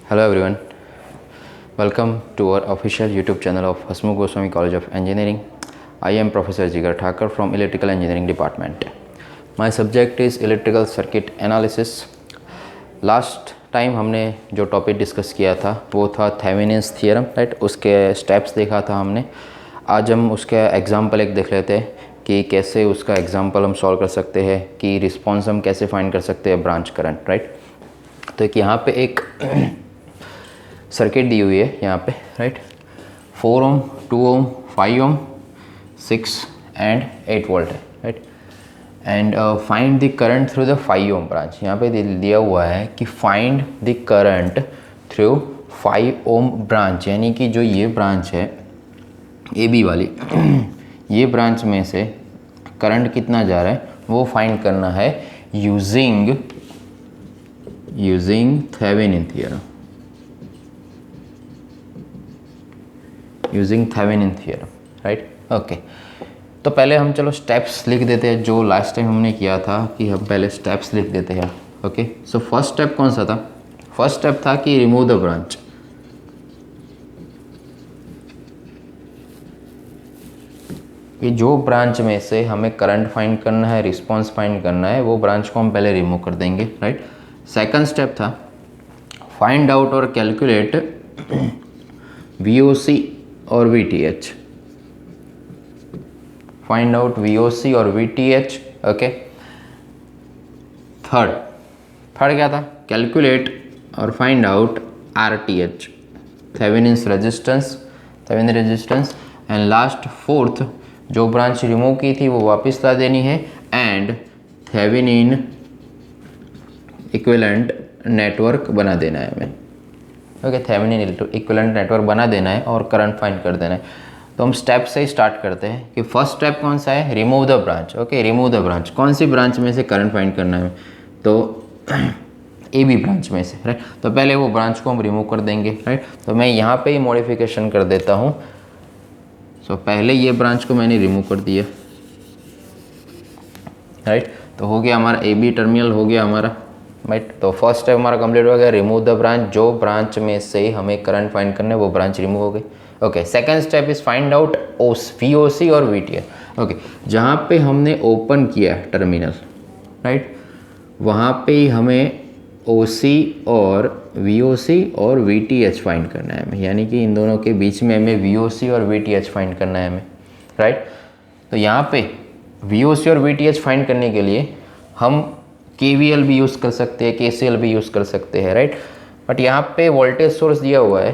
Hello everyone, welcome to our official YouTube channel of Hasmukh Goswami College of Engineering. I am Professor Jigar Thakur from Electrical Engineering Department. My subject is Electrical Circuit Analysis. Last time हमने जो topic discuss किया था वो था Thevenin's theorem, right. उसके steps देखा था हमने। आज हम उसका एग्जांपल एक देख लेते हैं कि कैसे उसका एग्जांपल हम सॉल्व कर सकते हैं, कि रिस्पॉन्स हम कैसे फाइंड कर सकते हैं ब्रांच करंट, राइट। तो एक यहाँ पे एक सर्किट दी हुई है यहाँ पे, right. 4 ohm, 2 ohm, 5 ohm, 6 and 8 volt है, right. And find the current through the 5 ohm branch. यहाँ पे दिया हुआ है कि find the current through 5 ohm branch, यानी कि जो ये ब्रांच है ए बी वाली ये ब्रांच में से करंट कितना जा रहा है वो फाइंड करना है using Thevenin theorem, using Thevenin theorem, right. Okay, तो पहले हम चलो स्टेप्स लिख देते हैं, जो लास्ट टाइम हमने किया था कि हम पहले स्टेप्स लिख देते हैं। ओके, सो फर्स्ट स्टेप कौन सा था? फर्स्ट स्टेप था कि रिमूव द ब्रांच। कि जो ब्रांच में से हमें करंट फाइंड करना है, रिस्पॉन्स फाइंड करना है, वो ब्रांच को हम पहले रिमूव कर देंगे, राइट। सेकंड स्टेप था फाइंड आउट और कैलकुलेट VOC और VTH, फाइंड आउट VOC और VTH। ओके, थर्ड क्या था? कैलकुलेट और find out RTH, Thevenin's resistance and last fourth जो ब्रांच रिमूव की थी वो वापस ला देनी है एंड थेवेनिन इक्विवेलेंट नेटवर्क बना देना है हमें। ओके, थेवेनिन इक्विवेलेंट नेटवर्क बना देना है और करंट फाइंड कर देना है। तो हम स्टेप से ही स्टार्ट करते हैं कि फर्स्ट स्टेप कौन सा है? Remove the branch. Okay, remove the branch, कौन सी ब्रांच में से करंट फाइंड करना है? तो ए बी ब्रांच में से, राइट। तो पहले वो ब्रांच को हम रिमूव कर देंगे, राइट। तो मैं यहाँ पे ही मॉडिफिकेशन कर देता हूँ। सो पहले ये ब्रांच को मैंने रिमूव कर दिया, राइट। तो हो गया हमारा ए बी टर्मिनल हो गया हमारा, राइट। तो फर्स्ट स्टेप हमारा कंप्लीट हो गया, रिमूव द ब्रांच। जो ब्रांच में से हमें करंट फाइंड करना है वो ब्रांच रिमूव हो गई। Okay, second step is find out VOC और VTH। ओके, जहाँ पे हमने ओपन किया टर्मिनल, राइट, वहाँ पे ही हमें OC और VOC और VTH फाइंड करना है हमें, यानी कि इन दोनों के बीच में हमें VOC और VTH फाइंड करना है हमें, राइट। तो यहाँ पे VOC और VTH फाइंड करने के लिए हम KVL भी यूज़ कर सकते हैं, KCL भी यूज़ कर सकते हैं, राइट। बट यहाँ पे वोल्टेज सोर्स दिया हुआ है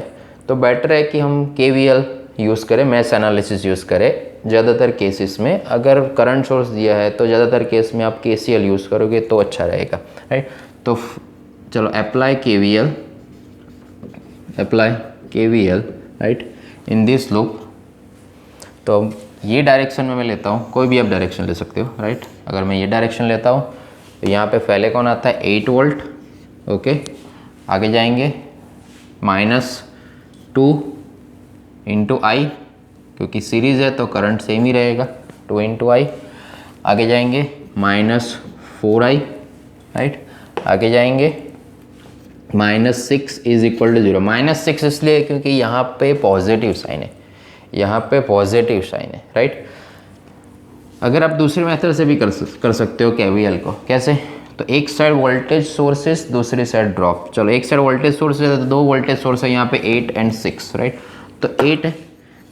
तो बेटर है कि हम KVL यूज़ करें, मैश एनालिसिस यूज़ करें ज़्यादातर केसेस में। अगर करंट सोर्स दिया है तो ज़्यादातर केस में आप KCL यूज़ करोगे तो अच्छा रहेगा, राइट। तो चलो apply KVL, right, in this loop. तो ये डायरेक्शन में मैं लेता हूँ, कोई भी आप डायरेक्शन ले सकते हो, राइट। अगर मैं ये डायरेक्शन लेता हूँ तो यहाँ पे पहले कौन आता है? 8 वोल्ट। ओके, आगे जाएंगे -2 इंटू आई, क्योंकि सीरीज़ है तो करंट सेम ही रहेगा, 2 इंटू आई। आगे जाएंगे -4i, राइट। आगे जाएंगे -6 इज इक्वल टू 0। -6 इसलिए क्योंकि यहाँ पे पॉजिटिव साइन है, राइट। अगर आप दूसरे मेथड से भी कर सकते हो KVL को। कैसे? तो एक साइड वोल्टेज सोर्सेस, दूसरी साइड ड्रॉप। चलो, एक साइड वोल्टेज सोर्स है तो 2 वोल्टेज सोर्स है यहाँ पे 8 एंड 6, राइट। तो 8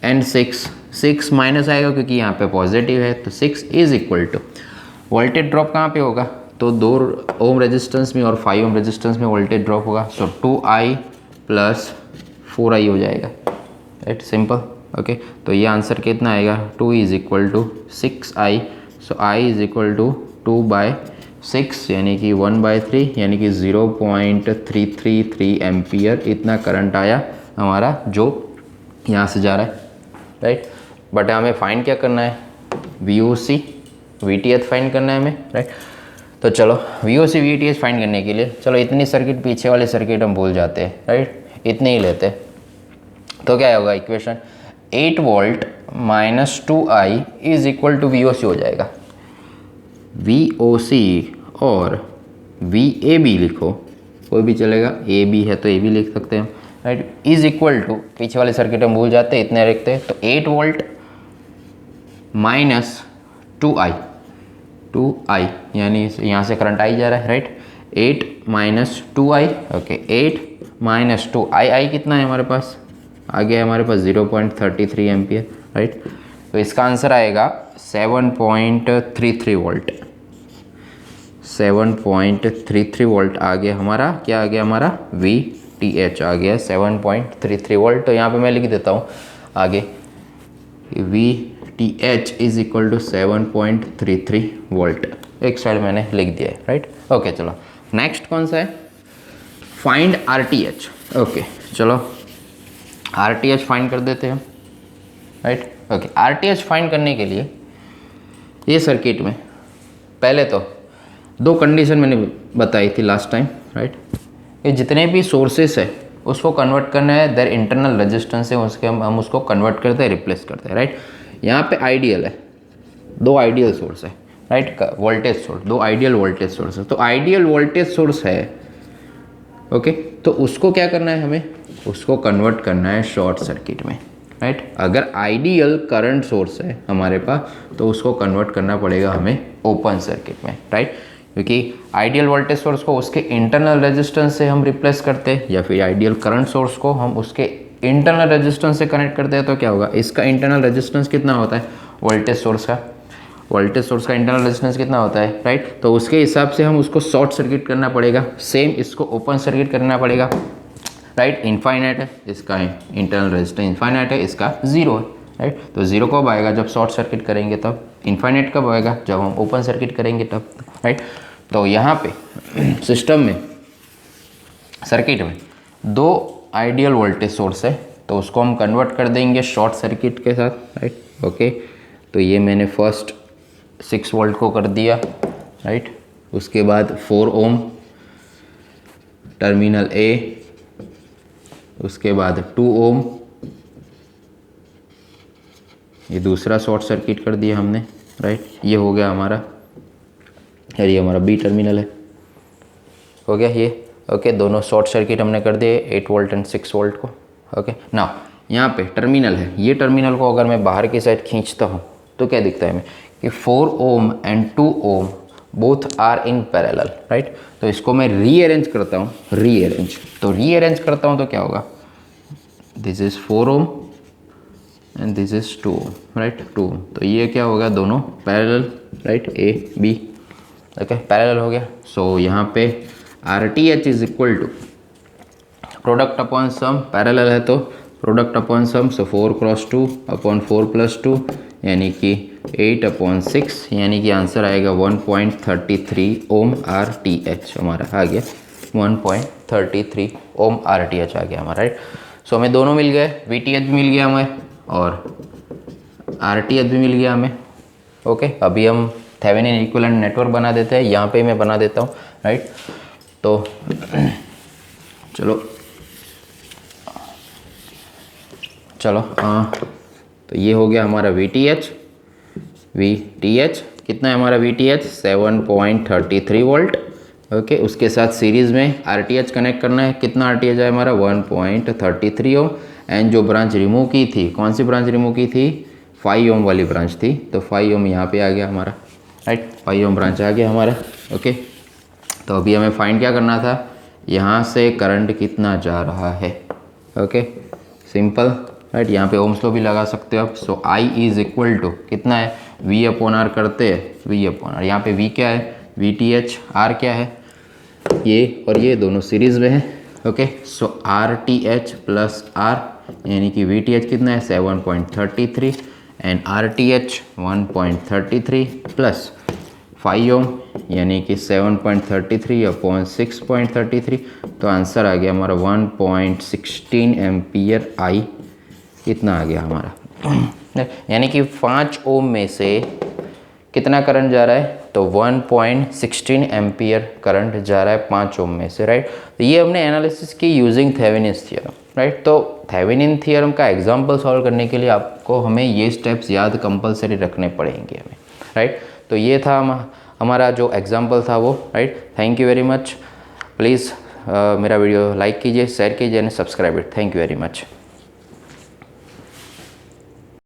एंड 6 माइनस आएगा क्योंकि यहाँ पे पॉजिटिव है, तो 6 is equal to voltage drop कहाँ पे होगा? तो 2 ओम रेजिस्टेंस में और 5 ओम रेजिस्टेंस में वोल्टेज ड्रॉप होगा। सो 2i प्लस 4i हो जाएगा, राइट, सिंपल। ओके, तो ये आंसर कितना आएगा? 2 is equal to 6i। So i is equal to 2/6 यानी कि 1/3 यानी कि 0.333 एम्पियर। इतना करंट आया हमारा जो यहाँ से जा रहा है, राइट। बट हमें फाइंड क्या करना है? VOC VTH फाइंड करना है हमें, राइट। तो चलो VOC VTH फाइंड करने के लिए चलो इतनी सर्किट, पीछे वाले सर्किट हम भूल जाते हैं, राइट, इतने ही लेते हैं। तो क्या होगा equation? 8 volt -2i is equal to VOC हो जाएगा। VOC और VAB लिखो, कोई भी चलेगा, ए बी है तो ए बी लिख सकते हैं, राइट। इज इक्वल टू, पीछे वाले सर्किट हम भूल जाते हैं, इतने लिखते हैं, तो 8 वोल्ट माइनस 2i, यानी यहाँ से करंट आई जा रहा है, right. 8 minus 2i, okay, 8 minus 2i, कितना है हमारे पास, आ गया हमारे पास 0.33 एम्पियर, राइट। तो इसका आंसर आएगा 7.33 वोल्ट, 7.33 वोल्ट आ गया हमारा, क्या आ गया हमारा, VTH आ गया 7.33 वोल्ट। तो यहाँ पे मैं लिख देता हूँ आगे, VTH is equal to 7.33 volt, एक साइड मैंने लिख दिया है, राइट। ओके, चलो नेक्स्ट कौन सा है, फाइंड RTH। ओके, चलो RTH फाइंड कर देते हैं, राइट। ओके, RTH फाइंड करने के लिए ये सर्किट में पहले तो दो कंडीशन मैंने बताई थी लास्ट टाइम, राइट। ये जितने भी सोर्सेस है उसको कन्वर्ट करना है, देयर इंटरनल रेजिस्टेंस है उसके हम उसको कन्वर्ट करते हैं, रिप्लेस करते हैं, राइट। यहाँ पे आइडियल है, दो आइडियल सोर्स है, राइट, वोल्टेज सोर्स, दो आइडियल वोल्टेज सोर्स है। तो आइडियल वोल्टेज सोर्स है, ओके, तो उसको क्या करना है हमें, उसको कन्वर्ट करना है शॉर्ट सर्किट में, राइट। अगर आइडियल करंट सोर्स है हमारे पास तो उसको कन्वर्ट करना पड़ेगा हमें ओपन सर्किट में, राइट, क्योंकि आइडियल वोल्टेज सोर्स को उसके इंटरनल रेजिस्टेंस से हम रिप्लेस करते हैं, या फिर आइडियल करंट सोर्स को हम उसके इंटरनल रेजिस्टेंस से कनेक्ट करते हैं, तो क्या होगा, इसका इंटरनल रेजिस्टेंस कितना होता है, वोल्टेज सोर्स का इंटरनल रेजिस्टेंस कितना होता है, राइट। तो उसके हिसाब से हम उसको शॉर्ट सर्किट करना पड़ेगा, सेम इसको ओपन सर्किट करना पड़ेगा, राइट। इनफाइनाइट है इसका इंटरनल रेजिस्टेंस, इनफाइनाइट है इसका 0 है, राइट। तो 0 कब आएगा, जब शॉर्ट सर्किट करेंगे तब। इनफाइनाइट कब आएगा, जब हम ओपन सर्किट करेंगे तब, राइट। तो यहाँ पे सिस्टम में, सर्किट में दो आइडियल वोल्टेज सोर्स है, तो उसको हम कन्वर्ट कर देंगे शॉर्ट सर्किट के साथ, राइट। ओके, तो ये मैंने फर्स्ट 6 वोल्ट को कर दिया, राइट। उसके बाद 4 ओम टर्मिनल A, उसके बाद 2 ओम, ये दूसरा शॉर्ट सर्किट कर दिया हमने, राइट। ये हो गया हमारा, यार ये हमारा B टर्मिनल है, हो गया ये, ओके। दोनों शॉर्ट सर्किट हमने कर दिए 8 वोल्ट एंड 6 वोल्ट को, ओके। नाउ यहाँ पे टर्मिनल है, ये टर्मिनल को अगर मैं बाहर की साइड खींचता हूँ तो क्या दिखता है हमें कि 4 ohm and 2 ohm both are in parallel, right. तो इसको मैं रीअरेंज करता हूँ, रीअरेंज करता हूँ तो क्या होगा, this is 4 ohm and this is 2 ohm, right, 2 ohm. तो ये क्या होगा, दोनों parallel, right, A B, okay, parallel हो गया। सो यहाँ पे RTH is equal to product upon sum, parallel है तो product upon sum, so 4 cross 2 upon 4 plus 2, यानी कि 8/6, यानी कि आंसर आएगा 1.33 ओम RTH हमारा आ गया, 1.33 ओम RTH आ गया हमारा, राइट। सो हमें दोनों मिल गए, VTH भी मिल गया हमें और RTH भी मिल गया हमें, ओके। अभी हम थेवेनिन इक्विवेलेंट नेटवर्क बना देते हैं, यहाँ पे मैं बना देता हूँ, राइट। तो चलो तो ये हो गया हमारा VTH कितना है हमारा VTH, 7.33 वोल्ट, ओके। उसके साथ सीरीज़ में RTH कनेक्ट करना है, कितना RTH है हमारा, 1.33 ओम। एंड जो ब्रांच रिमूव की थी, कौन सी ब्रांच रिमूव की थी, 5 ओम वाली ब्रांच थी, तो 5 ओम यहाँ पे आ गया हमारा, राइट, 5 ओम ब्रांच आ गया हमारा, ओके। तो अभी हमें फाइंड क्या करना था, यहाँ से करंट कितना जा रहा है, ओके, सिंपल, राइट। यहाँ पे ओम्स लॉ भी लगा सकते हो आप। सो I इज इक्वल टू कितना है, V/R करते हैं, V/R, यहाँ पे V क्या है, VTH, R क्या है, ये और ये दोनों सीरीज में है, ओके। सो RTH प्लस R, यानी कि VTH कितना है, 7.33 एंड RTH 1.33 प्लस 5 ओम, यानी कि 7.33 अपॉन 6.33, तो आंसर आ गया हमारा 1.16 एम्पियर I, कितना आ गया हमारा, यानी कि 5 ओम में से कितना करंट जा रहा है, तो 1.16 एम्पियर करंट जा रहा है 5 ओम में से, राइट। तो ये हमने एनालिसिस की यूजिंग थेवेनिन्स थ्योरम, राइट। तो थेवेनिन थ्योरम का एग्जांपल सॉल्व करने के लिए आपको हमें ये स्टेप्स याद कंपलसरी रखने पड़ेंगे हमें, राइट। तो ये था हमारा जो एग्जांपल था वो, right. Thank you very much, please मेरा वीडियो लाइक कीजिए, शेयर कीजिए and subscribe it. Thank you very much.